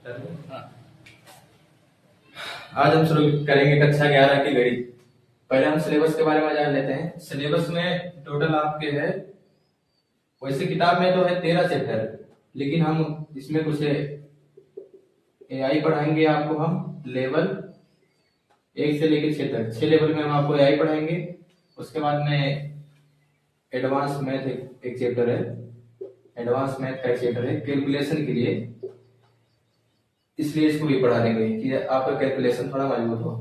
हाँ। आज हम शुरू करेंगे कक्षा 11 की गणित। पहले हम सिलेबस के बारे में जान लेते हैं। सिलेबस में टोटल आपके है, वैसे किताब में तो है 13 चैप्टर, लेकिन हम इसमें कुछ एआई पढ़ाएंगे आपको। हम लेवल 1 से लेकर 6 तक 6 लेवल में हम आपको एआई पढ़ाएंगे। उसके बाद में एडवांस मैथ एक चैप्टर है, एडवांस मैथ का एक चैप्टर है कैलकुलेशन के लिए, इसलिए इसको भी पढ़ा देंगे कि आपका कैलकुलेशन थोड़ा मजबूत हो।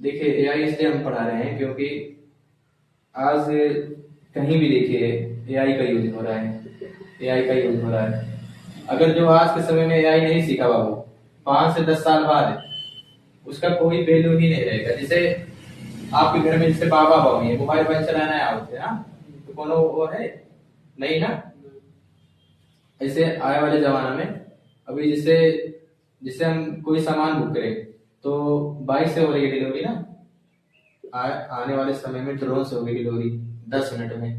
देखिए एआई इसलिए हम पढ़ा रहे हैं क्योंकि आज कहीं भी देखिए एआई का यूज हो रहा है, एआई का यूज हो रहा है। अगर जो आज के समय में एआई नहीं सीखा बाबू, 5 से 10 साल बाद उसका कोई वैल्यू ही नहीं रहेगा। जैसे आपके घर में जैसे बाबा बाबू है, मोबाइल फोन चलाना है आवते ना, तो कोनो वो है नहीं ना। ऐसे आने वाले जमाना में अभी जैसे जैसे हम कोई सामान बुक करें तो बाइक से हो रही है डिलीवरी ना, आने वाले समय में ड्रोन से होगी डिलीवरी 10 मिनट में।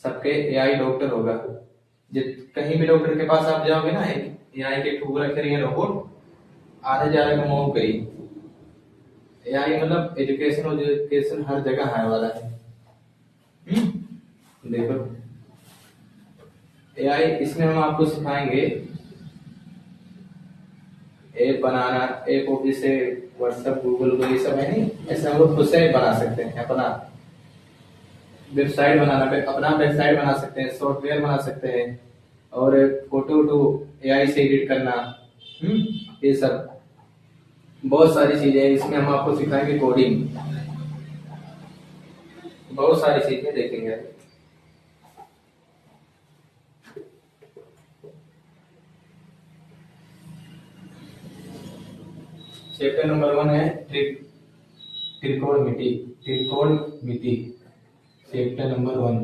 सबके एआई डॉक्टर होगा। कहीं भी डॉक्टर के पास आप जाओगे ना, एआई के टूल रखे रही है रोबोट, आधे ज्यादा का मूव करी। एआई मतलब एजुकेशन हर जगह आने वाला है। देखो एआई, इसमें हम आपको सिखाएंगे ऐप बनाना। ऐप जैसे व्हाट्सएप गूगल ये सब है नहीं, ऐसे हम लोग खुद से बना सकते हैं। अपना वेबसाइट बनाना, अपना वेबसाइट बना सकते हैं, सॉफ्टवेयर बना सकते हैं, और फोटो टू एआई से एडिट करना। ये सब बहुत सारी चीजें हैं। इसमें हम आपको सिखाएंगे कोडिंग, बहुत सारी चीजें देखेंगे। चैप्टर नंबर 1 है त्रिकोणमिति। त्रिकोणमिति चैप्टर नंबर 1।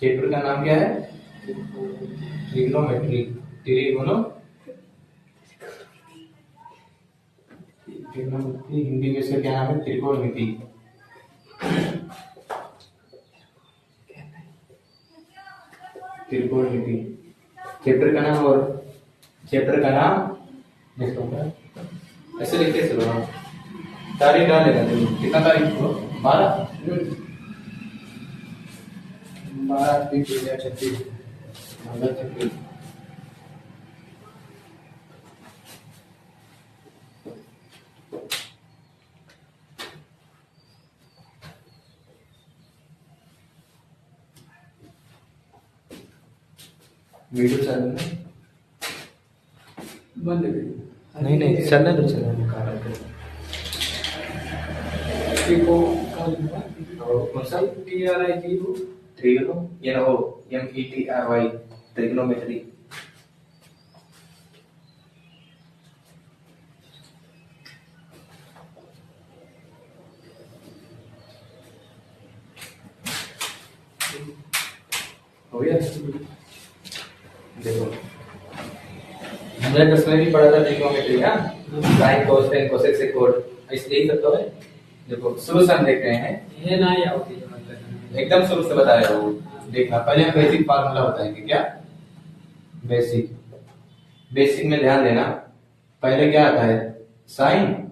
चैप्टर का नाम क्या है? ट्रिग्नोमेट्री। त्रिकोणमिति हिंदी में इसका क्या नाम है? त्रिकोणमिति। त्रिकोणमिति चैप्टर का नाम, और चैप्टर का नाम ऐसे लिखते चलो। तारीख डाल लेना, कितना तारीख को? 12 2036। वीडियो चल रहा है? बंद नहीं नहीं, चलने दो चलने दो। कौन सा? Trigonometry, trigonometry. हो गया? देखो हमने 10 में भी पढ़ा था ट्रिग्नोमेट्री ना, साइन कोस टेन कोसेक सेकोड, इसलिए ही सब तो है। देखो शुरू से हम देख रहे हैं, ये ना ही आती है मतलब एकदम शुरू से बता रहा हूँ। देखना, पहले हम बेसिक फार्मूला बताएंगे। क्या बेसिक? बेसिक में ध्यान देना, पहले क्या आता है? साइन।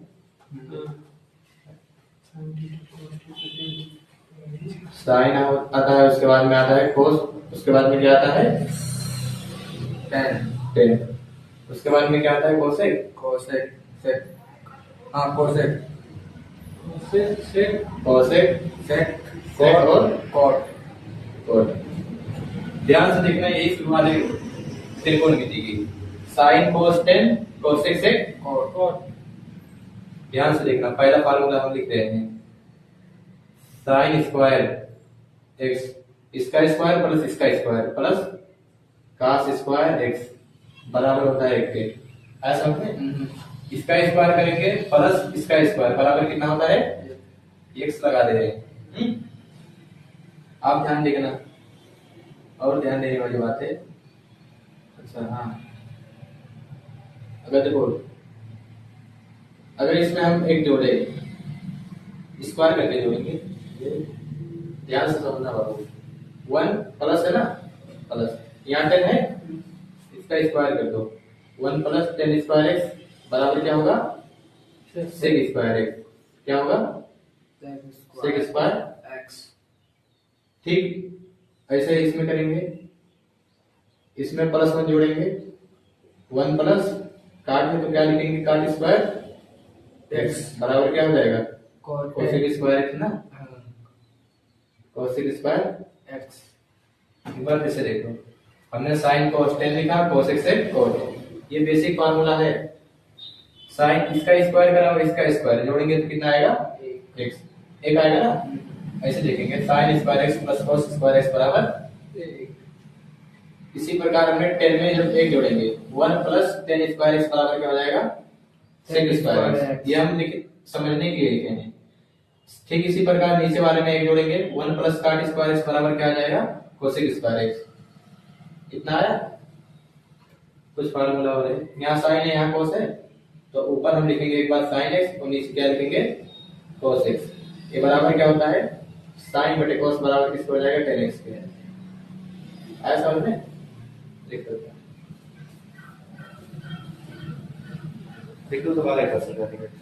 साइन आता है, उसके बाद में आता है कोस, उसके बाद में क्या आता है? टेन। उसके बाद में क्या आता है? कोसेक। कोसेक सेक, हाँ कोसेक कोसेक, सेक सेक और कॉट। कॉट। ध्यान से देखना, यही शुरुआत है त्रिकोणमिति की। Sine cos tan cosec sec cot. ध्यान से देखना, पहला फार्मूला हम लिख रहे हैं, साइन स्क्वायर एक्स, इसका स्क्वायर प्लस इसका square plus cos square x बराबर होता है 1 के। ऐसा होता है। इसका स्क्वायर करेंगे प्लस इसका स्क्वायर बराबर कितना होता है? x लगा दे रहे हैं। आप ध्यान देखना, और ध्यान देने वाली बात है। अच्छा हाँ, अगर देखो, अगर इसमें हम एक जोड़े, स्क्वायर करके जोड़ेंगे, ध्यान से समझना बाबू। 1 प्लस है ना, प्लस यहाँ 10 है, इसका स्क्वायर कर दो, 1 प्लस टेन स्क्वायर एक्स बराबर क्या होगा, सेक स्क्वायर एक्स। क्या होगा, सेक स्क्वायर एक्स। ठीक। ऐसे ही इसमें करेंगे, इसमें प्लस वन जोड़ेंगे, 1 प्लस काट में तो क्या लिखेंगे, काट स्क्वायर एक्स बराबर क्या हो जाएगा, कोसेक स्क्वायर एक्स ना, कोसेक स्क्वायर एक्स। एक बार फिर से देखो, हमने साइन कोस टेन लिखा, कोसेक से कोट, ये बेसिक फार्मूला है। साइन इसका स्क्वायर करा और इसका स्क्वायर जोड़ेंगे तो कितना आएगा, एक्स, एक आएगा ना। ऐसे देखेंगे, sign square x plus cos square x बराबर एक। इसी प्रकार हमने 10 में जब एक जोड़ेंगे, 1 प्लस टेन स्क्वायर एक्स बराबर क्या हो जाएगा, सेक स्क्वायर एक्स। ये हम समझने के लिए लिखे हैं। ठीक इसी प्रकार नीचे वाले में एक जोड़ेंगे, 1 प्लस काट स्क्वायर एक्स बराबर क्या आ जाएगा, कोसेक स्क्वायर एक्स। कितना आया, कुछ फार्मूला हो रहे, यहाँ साइन है यहाँ कोस है, तो ऊपर हम लिखेंगे एक बार साइन एक्स और नीचे क्या लिखेंगे, कोस एक्स। ये बराबर क्या होता है, साइन बटे कोस बराबर किसको हो जाएगा, टेन एक्स के। आया समझ में, लिख दो, दोबारा कर सकते हैं।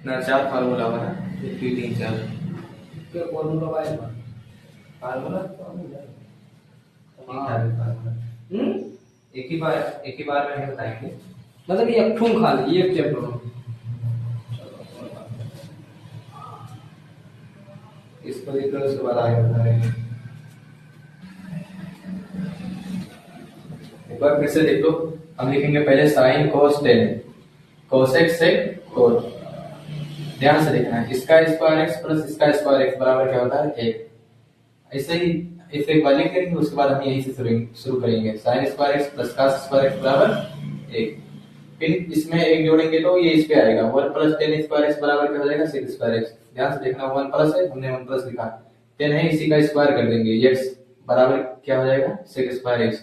ना 4 फार्मूला बना, 1 2 3 4 क्या फॉर्मूला बाय फार्मूला एक ही बार में बताएंगे, मतलब ये अखुम खाली एक चैप्टर इसको लिख लो, उसके बाद आगे बताएंगे। एक बार फिर से देख लो, हम लिखेंगे पहले sine cos tan, cosec sec cot. ध्यान से देखना है, इसका स्क्वायर एक्स प्लस इसका स्क्वायर एक्स बराबर क्या होता है, एक। ऐसे ही इसे एक बार लिख देंगे, उसके बाद हम यहीं से शुरू करेंगे, साइन स्क्वायर एक्स प्लस का स्क्वायर एक्स बराबर एक। फिर इसमें एक जोड़ेंगे तो ये इस पे आएगा, 1 प्लस टेन स्क्वायर एक्स बराबर क्या हो जाएगा, सेक स्क्वायर एक्स। ध्यान से देखना, 1 प्लस है, हमने 1 प्लस लिखा, 10 है, इसी का स्क्वायर कर देंगे, एक्स बराबर क्या हो जाएगा, सेक स्क्वायर एक्स।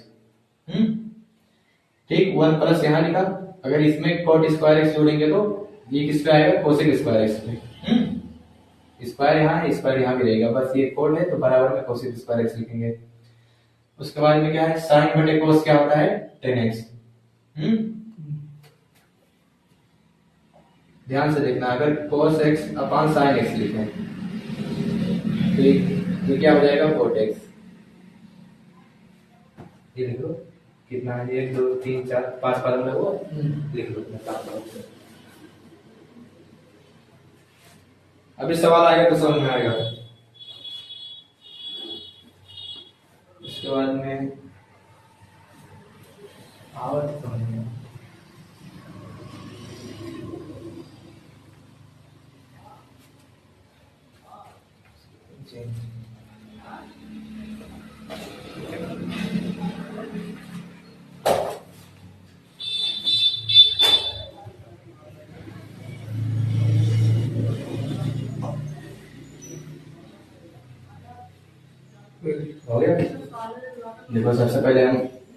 ठीक, 1 प्लस यहाँ लिखा, अगर इसमें कोट स्क्वायर एक्स जोड़ेंगे तो ये किस पे आएगा, कोसेक स्क्वायर एक्स पे। स्क्वायर यहाँ है, स्क्वायर यहाँ भी रहेगा, बस ये कोड है तो बराबर में कोसेक स्क्वायर एक्स लिखेंगे। उसके बाद में क्या है, साइन बटे कोस क्या होता है, टेन एक्स। ध्यान से देखना, अगर cos x upon sine x लिखें तो ये क्या हो जाएगा, कोट एक्स। ये लिख लो, कितना है, 1 2 3 4 5 फार्मूला हुआ, लिख लो, काम करो। अभी सवाल आएगा तो समझ में आएगा। उसके बाद में आवत समझ में हो गया। देखो, सबसे पहले हम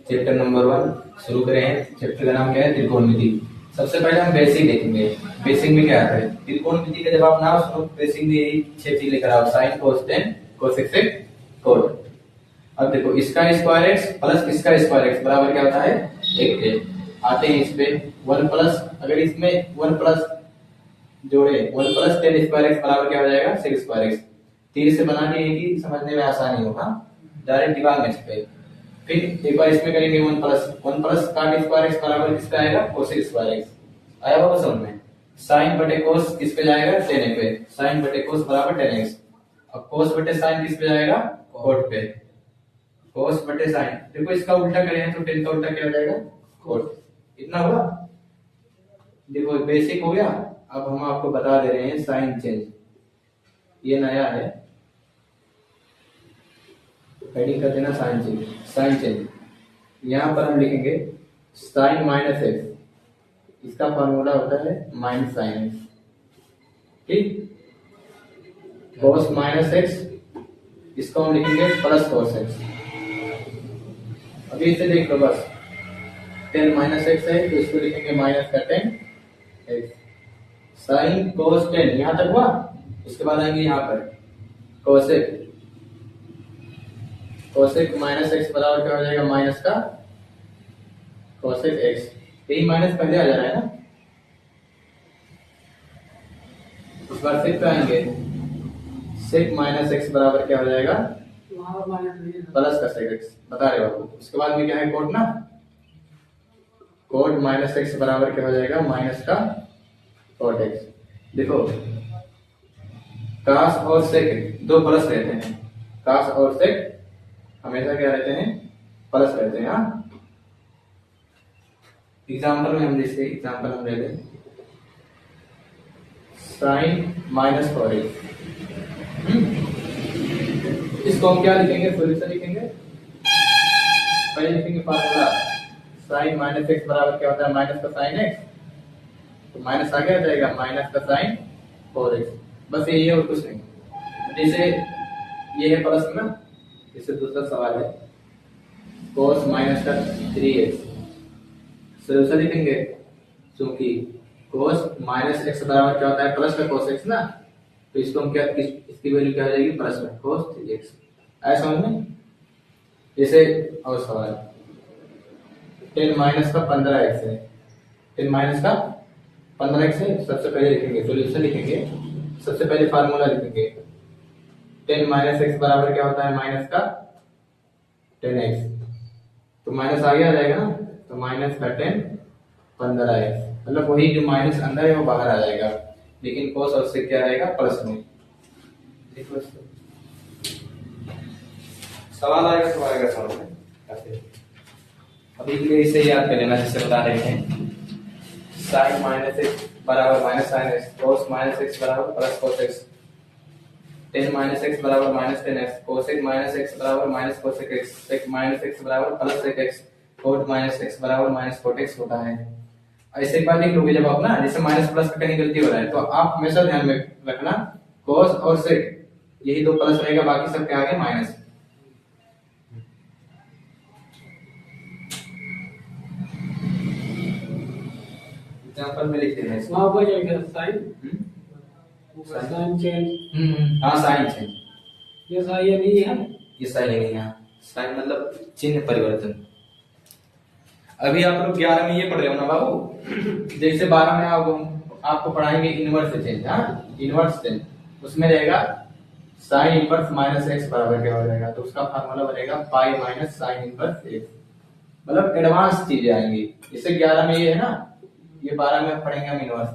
चैप्टर नंबर 1 शुरू करें। चैप्टर का नाम क्या है, त्रिकोणमिति। सबसे पहले हम बेसिक देखेंगे। बेसिक में क्या आता है, त्रिकोणमिति का जब आप नाम सुनो, बेसिक में यही 6 चीज लेकर आओ, sine cos tan cosec sec cot. अब देखो, इसका स्क्वायर एक्स प्लस इसका स्क्वायर एक्स बराबर क्या होता है, एक। आते हैं इस पे, 1 प्लस, अगर इसमें 1 प्लस जोड़े, 1 प्लस टेन स्क्वायर एक्स बराबर क्या हो जाएगा, सेक स्क्वायर एक्स। तीर से बना दिए कि समझने में आसानी होगा, डायरेक्ट दिमाग में पे। फिर एक बार इसमें करेंगे, 1 प्लस काट स्क्वायर एक्स बराबर किसका आएगा, कोसेक स्क्वायर एक्स। आया होगा समझ में। साइन बटे कोस किस पे जाएगा, टेन पे, साइन बटे कोस बराबर टेन एक्स। अब कोस बटे साइन किस पे जाएगा, कोट पे, कोस बटे साइन। देखो, इसका उल्टा करें तो टेन का उल्टा क्या हो जाएगा, कोट। इतना हुआ। देखो, बेसिक हो गया। अब हम आपको बता दे रहे हैं साइन चेंज, ये नया है, हेडिंग कर देना साइन चेंज। साइन चेंज यहाँ पर हम लिखेंगे साइन माइनस एक्स, इसका फॉर्मूला होता है माइनस साइन एक्स। ठीक, कोस माइनस एक्स, इसको हम लिखेंगे प्लस कोस एक्स। अभी इसे देख लो बस, टेन माइनस एक्स है तो इसको लिखेंगे माइनस का ten x. Sign cos ten यहाँ तक हुआ। उसके बाद आएंगे यहाँ पर कोसेक। कोसेक माइनस एक्स बराबर क्या हो जाएगा माइनस का कोसेक एक्स। यही माइनस पहले आ जा रहा है ना। उस बार सेक पे आएंगे। सेक माइनस एक्स बराबर क्या हो जाएगा प्लस का सेक एक्स बता रहे हो आपको। उसके बाद में क्या है कोट ना। कोट माइनस एक्स बराबर क्या हो जाएगा माइनस का कोट एक्स। देखो कास और सेक दो प्लस रहते हैं। कास और सेक हमेशा क्या रहते हैं प्लस रहते हैं। हाँ एग्जाम्पल में हम जैसे एग्जाम्पल हम ले लें साइन माइनस फोर एक्स। इसको हम क्या लिखेंगे सोल्यूशन लिखेंगे। पहले लिखेंगे फार्मूला साइन माइनस एक्स बराबर क्या होता है माइनस का साइन एक्स। तो माइनस आगे आ जाएगा माइनस का साइन फोर एक्स। बस यही है और कुछ नहीं। जैसे ये है प्लस ना। जैसे दूसरा सवाल है कोस माइनस का थ्री एक्स। सोल्यूशन लिखेंगे क्योंकि कोस माइनस एक्स बराबर क्या होता है प्लस का कोस एक्स ना। तो इसको हम क्या इसकी वैल्यू क्या हो जाएगी प्लस में कोस थ्री एक्स। आया समझ में। जैसे और सवाल टेन माइनस का 15x है। टेन माइनस का 15x है। सबसे पहले लिखेंगे सोल्यूशन लिखेंगे। सबसे पहले फार्मूला लिखेंगे टेन माइनस एक्स बराबर क्या होता है माइनस का 10x। तो माइनस आगे आ जाएगा ना। तो माइनस का 10 15x मतलब वही जो माइनस अंदर है वो बाहर आ जाएगा। लेकिन कोस और सेक क्या रहेगा प्लस में। देखो सवाल आएगा तो आएगा सवाल में ऐसे। अभी के लिए इसे याद कर लेना जैसे बता रहे हैं साइन माइनस एक्स बराबर minus sine x. Cos minus x बराबर plus cos x. Tan minus x बराबर minus tan x. Cosec minus x बराबर minus cosec x. Sec minus x बराबर plus sec x. Cot minus x बराबर minus cot x होता है। ऐसे एक बार लिख लोगे जब आप ना जैसे माइनस प्लस का कहीं गलती हो रहा है तो आप हमेशा ध्यान में रखना कोस और सेक यही दो प्लस रहेगा बाकी सब के आगे माइनस। एग्जांपल में लिख देना इसको। वहां पर जाएगा साइन साइन चेंज। हां साइन चेंज। ये साइन नहीं है। ये साइन नहीं है। साइन मतलब चिन्ह परिवर्तन। अभी आप लोग 11 में ये पढ़ रहे हो ना बाबू। जैसे 12 में आपको पढ़ाएंगे इनवर्स चेंज। हाँ इनवर्स चेंज उसमें रहेगा साइन इनवर्स माइनस एक्स बराबर क्या हो जाएगा। तो उसका फार्मूला बनेगा pi minus sine inverse x. मतलब एडवांस चीजें आएंगी। जैसे 11 में ये है ना ये 12 में पढ़ेंगे हम इनवर्स।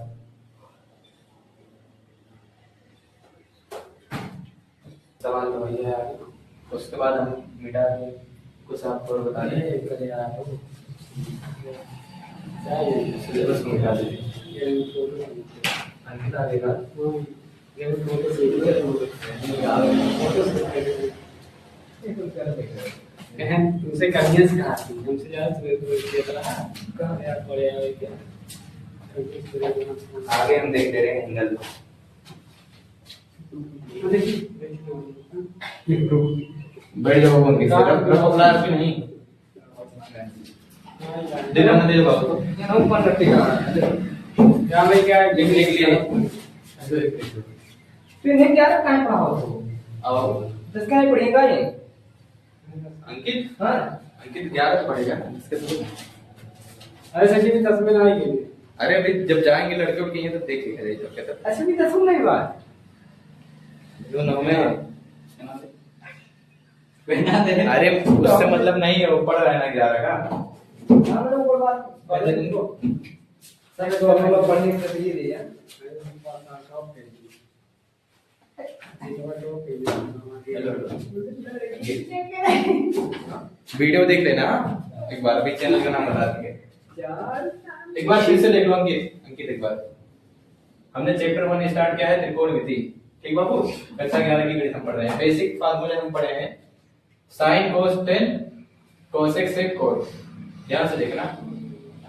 सवाल तो ये है। उसके बाद हम मिटा के कुछ आपको और बता दें। सिलेबस में मिटा दीजिए। अंकित आ जाएगा। तुमसे कमियां सिखाती हमसे ज्यादा आगे हम देख ले रहे हैं एंगल। बैठ जाओ कौन किसी रखो क्लास में नहीं देखो ना दे बाबू ना ऊपर रखेगा क्या भाई क्या लिख लिए तो इन्हें क्या रखा है पढ़ाओ तो आओ 10 का ही पढ़ेगा ये अंकित। हाँ अंकित 11 पढ़ेगा इसके तो। अरे सचिन भी 10 में ना आएंगे। अरे अभी जब जाएंगे लड़के उठ के ये तो देख लिखा जाएगा क्या तब। ऐसे भी 10 में नहीं बात जो 9 में अरे उससे मतलब नहीं है वो पढ़ रहा है ना 11 का। हां मैंने बोल बात पहले तुमको सही तो हम लोग पढ़ने के लिए दिया वीडियो देख लेना एक बार। अभी चैनल का नाम बता देंगे एक बार फिर से देख लो अंकित। अंकित एक बार हमने चैप्टर 1 स्टार्ट किया है त्रिकोणमिति। ठीक बाबू कक्षा 11 की गणित हम पढ़ रहे हैं। बेसिक फार्मूले हम पढ़े हैं sine cos tan cosec sec cot. ध्यान से देखना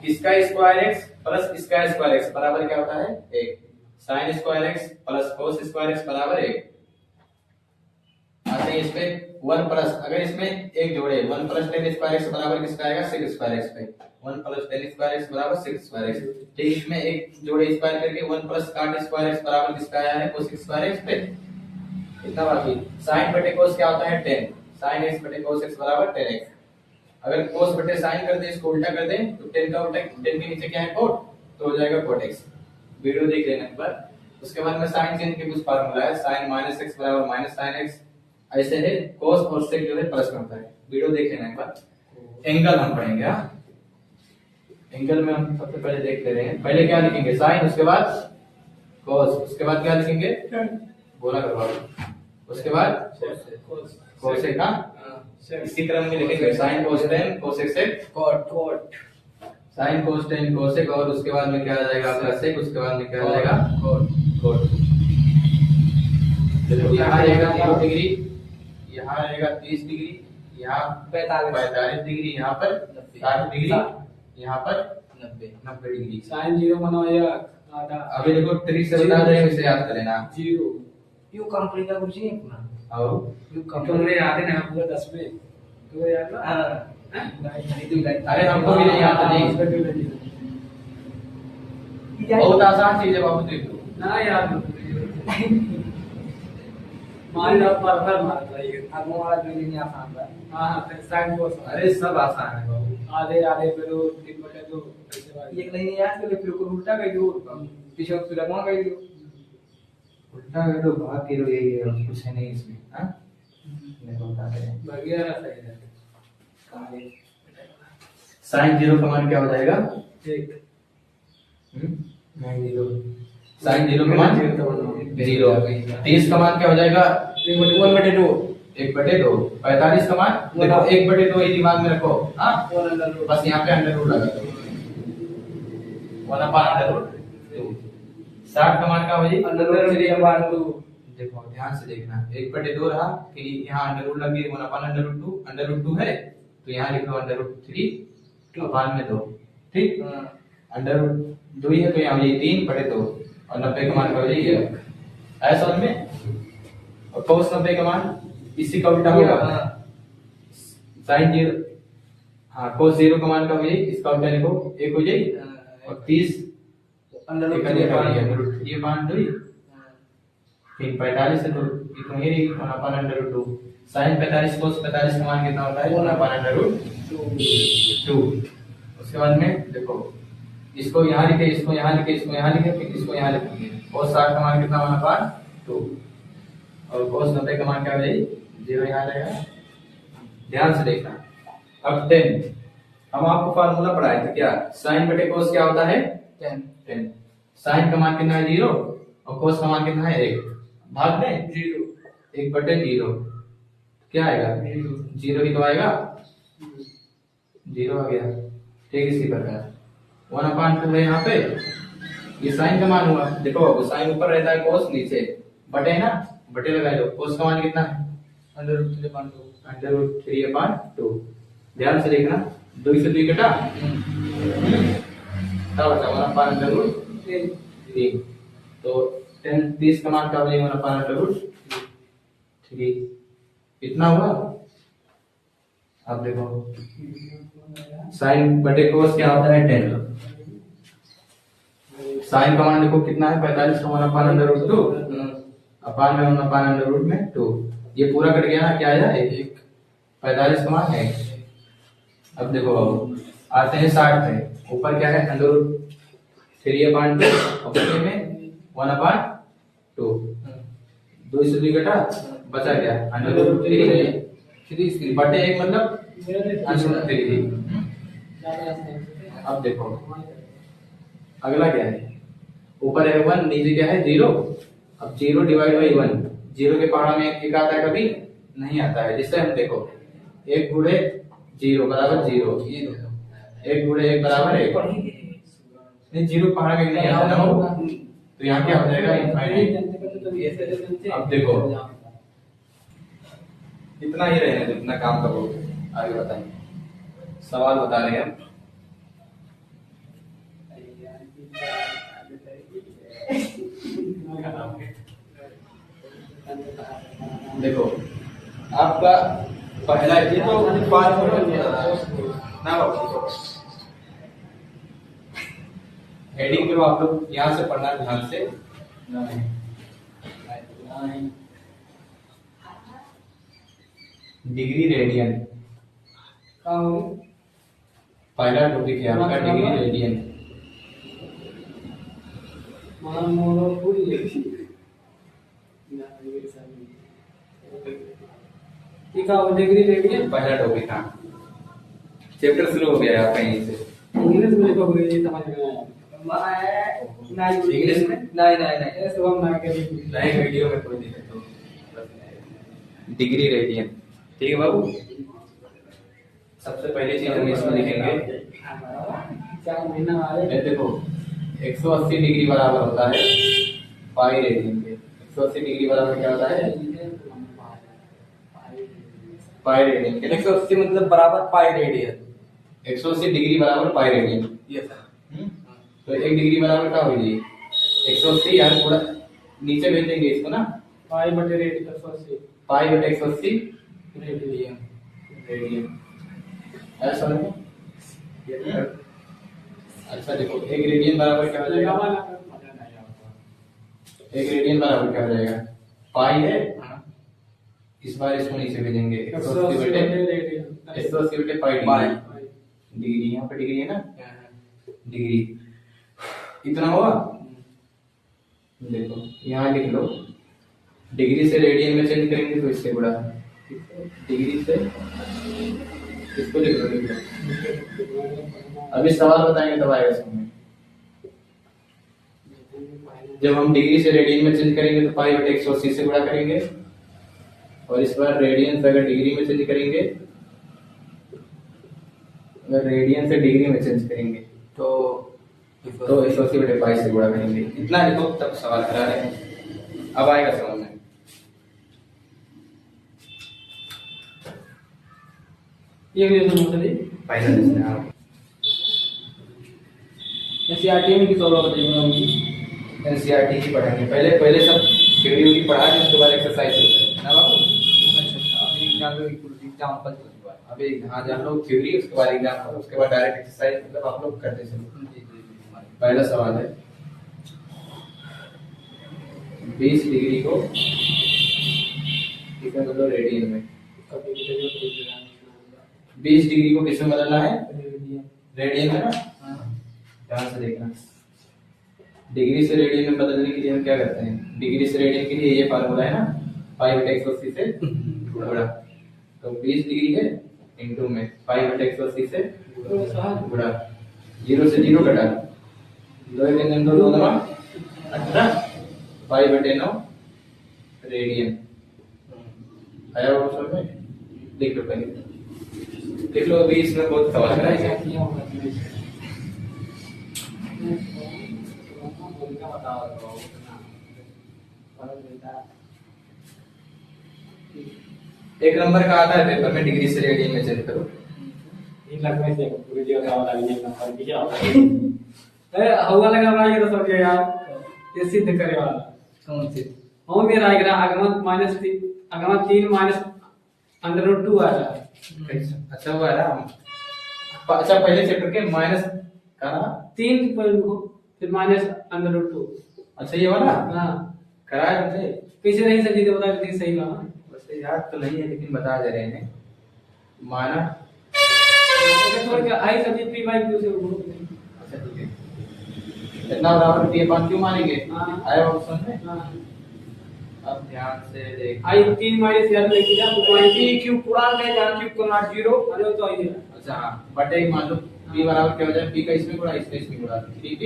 इसका स्क्वायर एक्स प्लस इसका स्क्वायर एक्स बराबर क्या होता है 1। Sine square x plus cos square x बराबर 1। आते हैं इस पे 1 प्लस अगर इसमें एक जोड़े 1 प्लस टेन स्क्वायर एक्स बराबर किसका आएगा सेक स्क्वायर एक्स पे। 1 प्लस टेन स्क्वायर एक्स बराबर 6 स्क्वायर एक्स। ठीक, इसमें एक जोड़े स्क्वायर करके 1 प्लस cot स्क्वायर एक्स बराबर किसका आया है, cos स्क्वायर एक्स पे। इतना बाकी sin बटे cos क्या होता है, tan। sin x बटे cos x बराबर tan x। अगर cos बटे sin कर दे, इसको उल्टा कर दें तो tan का उल्टा, tan के नीचे क्या है cot, तो हो जाएगा cot x। वीडियो देख लेना एक बार। उसके बाद में sin चेंज के कुछ फार्मूला है, sin माइनस x बराबर माइनस sin x, ऐसे है। cos और sec जो है प्लस में होता है, वीडियो देख लेना एक बार। एंगल हम पढ़ेंगे। हाँ, एंगल में हम सबसे पहले देख ले रहे हैं। पहले क्या लिखेंगे, sin, उसके बाद cos, उसके बाद क्या लिखेंगे, बोला करो, उसके बाद cos का इसी क्रम में लिखेंगे, sin cos tan cos sec cot, sin cos tan cos sec, और उसके बाद में क्या आ जाएगा आपका sec, उसके बाद में क्या आ जाएगा cot। यहाँ रहेगा 0 डिग्री, यहाँ रहेगा 30 डिग्री, यहाँ 45 डिग्री, यहाँ पर 60 डिग्री, यहाँ पर 90 डिग्री। sin 0 बनाया आधा। अभी देखो ट्रिक से बता रहे हैं, इसे याद कर लेना। 0 यू कंप्लीट का कुछ नहीं अपना, और यू तुमने याद है ना पूरा 10 में तो याद ना। अरे हमको भी नहीं आता, नहीं बहुत आसान चीज है बाबू, देख लो ना याद मान लो पर मार रही अब हमारा जो नहीं आसान था। हां फिर sin cos, अरे सब आसान है बाबू। आधे आधे पे दो 3/2 ऐसे बात। एक नहीं याद कर ले, फिर को उल्टा कर दो, पीछे से लगवा कर दो, उल्टा कर दो, भाग के दो, यही है, कुछ है नहीं इसमें। हां, नहीं बता रहे हैं, वगैरह सही है। sin 0 का मान क्या हो जाएगा, ठीक नहीं 0, sin 0 का मान 0। 30 का मान क्या हो जाएगा, 1/2, 1/2। 45 का मान देखो 1/2 ही दिमाग में रखो। हाँ, बस यहाँ पे अंडर रूट लगा दो, 1/√2। 60 का मान क्या हो जी, √3/2। देखो ध्यान से देखना, 1/2 रहा, फिर यहाँ अंडर रूट लग गई, 1/√2। अंडर रूट 2 है तो यहाँ लिख लो अंडर√3 अपान में 2। ठीक, अंडर√2 ही है तो यहाँ हो जाएगी 3/2, और 90 का मान क्या हो जाएगी ऐसा समझ में। और cos 90 का मान इसी का उल्टा होगा, sin 0, हाँ cos 0 का मान क्या हो जाएगी, इसका उल्टा लिखो 1 हो जाएगी, और 30 √3/2, फिर 45 है तो इतना ही रहेगी 1/√2। sin 45 cos 45 का मान कितना होता है, 1/√2। उसके बाद में देखो इसको यहाँ लिखे, इसको यहाँ लिखे, इसको यहाँ लिखे, फिर इसको यहाँ लिखेंगे। cos 60 का मान कितना, 1/2, और cos 90 का मान क्या हो जाएगी, 0 यहाँ रहेगा। ध्यान से देखना। अब 10 हम आपको फार्मूला पढ़ाए थे क्या, sin बटे cos क्या होता है, 10। sin का मान कितना है 0, और cos का मान कितना है 1, भाग दें 0, 1/0 क्या आएगा, 0 ही तो आएगा, 0 आ गया। ठीक, इसी प्रकार 1/2 है यहाँ पे, ये sin का मान हुआ। देखो sin ऊपर रहता है, cos नीचे, बटे ना, बटे लगा लो। cos का मान कितना है, √3/2। ध्यान से देखना, 2 से 2 कटा, क्या बचा 1/√3। तो 30 का मान क्या हो जाएगा, 1/√3। इतना हुआ। अब देखो sin बटे cos क्या होता है 10। sin का मान देखो कितना है, 45 का मान √2 अपान में 1/√2। ये पूरा कट गया ना, क्या आया 1, 45 का मान है। अब देखो आते हैं 60 पे, ऊपर क्या है √3/2, और बटे में 1/2। 2 से 2 कटा, बचा क्या √3 बटे 1 मतलब √3। अब देखो अगला क्या है, ऊपर है 1, नीचे क्या है 0। अब 0 डिवाइड बाई 1, 0 के पहाड़ा में 1 आता है, कभी नहीं आता है, जिससे हम देखो 1 गुणे 0 बराबर 0, 1 गुणे 1 बराबर 1। नहीं 0 पहाड़ा में नहीं आता ना, तो यहाँ क्या हो जाएगा इनफाइनाइट। अब देखो इतना ही रहने दो, इतना काम करो, आगे बताएंगे। सवाल बता रहे हैं देखो आपका पहला ये तो फार्मूला ना बाबू, हेडिंग जो आप लोग यहाँ से पढ़ना ध्यान से। डिग्री रेडियन पहला टॉपिक है आपका, डिग्री रेडियन। डिग्री रेडियन पहला टॉपिक। हाँ, चैप्टर शुरू हो गया है आपका यहीं से। इंग्लिश में लिखो ये समझ में आया इंग्लिश में नहीं ऐसे हम ना करेंगे नए वीडियो में कोई दिक्कत हो। डिग्री रेडियन, ठीक है बाबू। सबसे पहले चीज हम इसमें लिखेंगे, 4 महीना आए ये देखो 180 डिग्री बराबर होता है पाई रेडियन के। 180 डिग्री बराबर क्या होता है? पाई रेडियन के। 180 मतलब बराबर पाई रेडियन। 180 डिग्री बराबर पाई रेडियन। ये सर तो 1 डिग्री बराबर क्या होगी? 180 यार थोड़ा नीचे भेज देंगे इसको ना, पाई बटे रेडियन 180 पाई बटे 180 रेडियन रेडियन। ऐसा समझ में? अच्छा देखो 1 रेडियन बराबर क्या हो जाएगा? 1 रेडियन बराबर क्या हो जाएगा? पाई है, इस बार इसको नीचे भेजेंगे 180 बटे रेडियन 180 बटे पाई डिग्री। डिग्री यहाँ पे डिग्री है ना, डिग्री इतना होगा। देखो यहाँ लिख लो, डिग्री से रेडियन में चेंज करेंगे तो इससे गुणा, डिग्री से इसको लिख लो। अभी सवाल बताएंगे तब आएगा समझ में। जब हम डिग्री से रेडियन में चेंज करेंगे तो पाई बटे 180 से गुणा करेंगे, और इस बार रेडियन से अगर डिग्री में चेंज करेंगे, अगर रेडियन से डिग्री में चेंज करेंगे तो 180 बटे पाई से गुणा करेंगे। इतना लिखो तब सवाल करा रहे हैं, अब आएगा समझ में। ये रिलेशन होता है पहला लिखना है आप। एससीईआरटी में की सवाल बताइए। एनसीईआरटी की पढ़ाएंगे, पहले सब थ्योरी की पढ़ा के उसके बाद एक्सरसाइज होता है ना बाबू। अभी जान लो एग्जांपल के बाद। अभी हाँ जान लो थ्योरी, उसके बाद एग्जाम्पल, उसके बाद डायरेक्ट एक्सरसाइज, मतलब आप लोग करते चलो। पहला सवाल है 20 डिग्री को किसमें बदलो? रेडियन में। 20 डिग्री को किसमें बदलना है? रेडियन में ना। ध्यान से देखना, डिग्री से रेडियन में बदलने के लिए हम क्या करते हैं? डिग्री से रेडियन के लिए ये फार्मूला है ना, पाई बटे 180 से गुणा। तो 20 डिग्री है इनटू में पाई बटे 180 से गुणा, 0 से 0 कटा, 2 के 2 2 18 पाई बटे 9 रेडियन। आया वो समझ में? लिख लो पहले, लिख लो। अभी इसमें बहुत सवाल कराएंगे। एक नंबर का आता है पेपर में, डिग्री से रेडियन में चेंज करो। 3 लाख में से पूरी जगह का वाला ये नंबर दिया अरे हवा लगा भाई ये तो सब यार, ये सिद्ध करे वाला कौन से? हम मेरा आएगा आगमन माइनस 3 आगमन 3 माइनस अंडर रूट 2 आ रहा है। अच्छा हुआ ना। अच्छा पहले चैप्टर के माइनस का 3 पर लिखो, फिर माइनस अंडर रूट 2। अच्छा ये वाला हां कराया तुमसे? पीछे नहीं सही तो बता दे सही बात। वैसे याद तो नहीं है लेकिन बता दे रहे हैं। माना छोड़ के I subject P by Q से बोलो। अच्छा ठीक है, इतना बराबर ये बात क्यों मानेंगे? हाँ। आया ऑप्शन में। हां अब ध्यान से देख। आई 3 माइनस यार लेके जा तो पी क्यू पूरा में जान क्यू को नॉट 0। अरे तो आई अच्छा हाँ, बटे मान लो p बराबर क्या हो जाए? p का इसमें गुणा इसमें गुणा 3p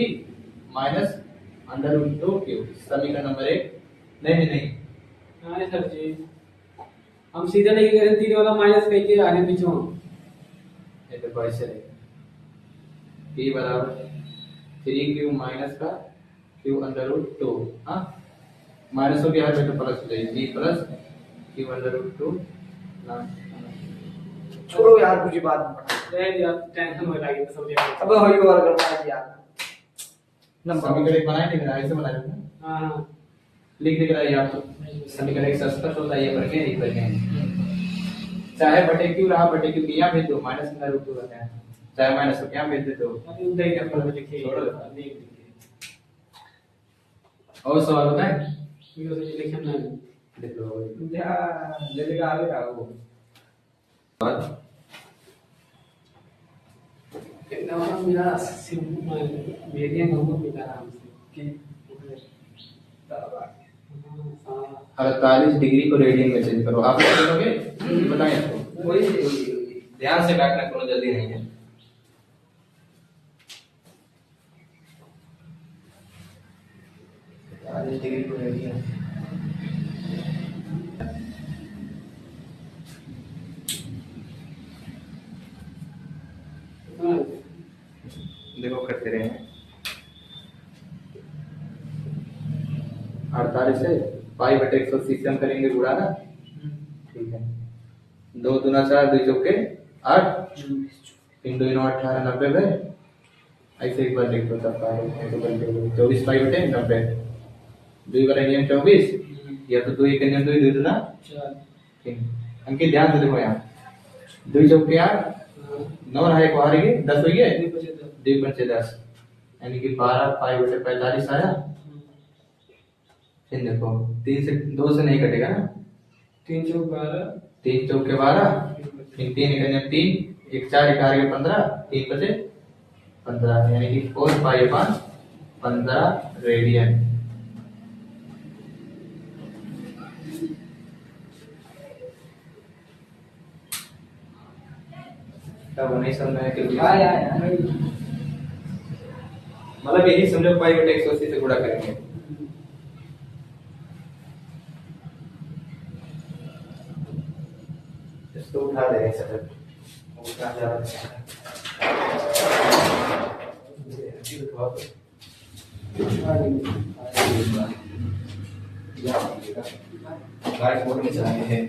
माइनस अंडर रूट 2 क्यू। समीकरण नंबर 1। नहीं हां सर जी, हम सीधा लेके गए 3 वाला माइनस कह के आने पीछे ये तो कैसे है? p बराबर 3q माइनस का q अंडर रूट 2। हाँ माइनस हो गया है तो प्लस हो जाएगी, p plus q under root 2 ना। छोड़ो यार मुझे बात में पढ़ा। रह यार टेंशन हो लगी सब जगह। अब होई और करना है यार। नंबर समीकरण एक बनाए नहीं, ऐसे बनाए थे। हां हां लिख रहा है आप तो। समीकरण एक सस्ता होता है, ये पर के यही पर के चाहे बटे क्यू रहा, बटे क्यू यहाँ भेज दो, माइनस अंडर रूट 2 रहता है, चाहे माइनस को क्या भेज दे तो अभी उधर ही नंबर में लिखिए छोड़ो। नहीं लिखिए और सवाल होता है? लिखना नहीं देख लो जल्दी आगे का वो बात। कितना वाला मेरा सिंपल वेरिएंट हमको मिला आराम से कि 48 डिग्री को रेडियन में चेंज करो। आप क्या करोगे बताएं आपको। वही ध्यान से काटना, कोनो जल्दी नहीं है। डिग्री को रेडियन देखो करते रहे हैं। 48 से पाई बटे 180 से हम करेंगे गुणा ना। ठीक है, 2 दूना 4, 2 चौके 8, 3 2 9 18 90 है। ऐसे एक बार लिख दो तब पाई तो बनते हो 24 पाई बटे 90। 2 करेंगे 24 या तो 2 करेंगे 2 दूना 4 ठीक। अंकित ध्यान से देखो यहाँ 2 चौके 8 9 रहा एक बाहर गए 10 हो गए 2 पंचे 10 यानी कि 12 पाई बटे 45 आया। फिर देखो 3 से 2 से नहीं कटेगा ना। 3 चौक 12 3 चौके 12 फिर 3 करेंगे 3 1 4 1 8 15 3 बचे 15 यानी कि 4 पाई अपान 15 रेडियन। तब नहीं समझ में आया कि मतलब यही समझो पाई बटे 180 से गुणा करेंगे। इसको उठा दे सर उठा जा गाइड मोड में चलाए हैं।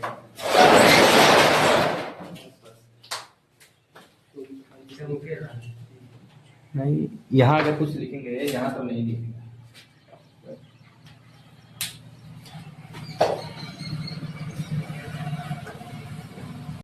नहीं यहाँ अगर कुछ लिखेंगे यहाँ तो नहीं लिखेंगे।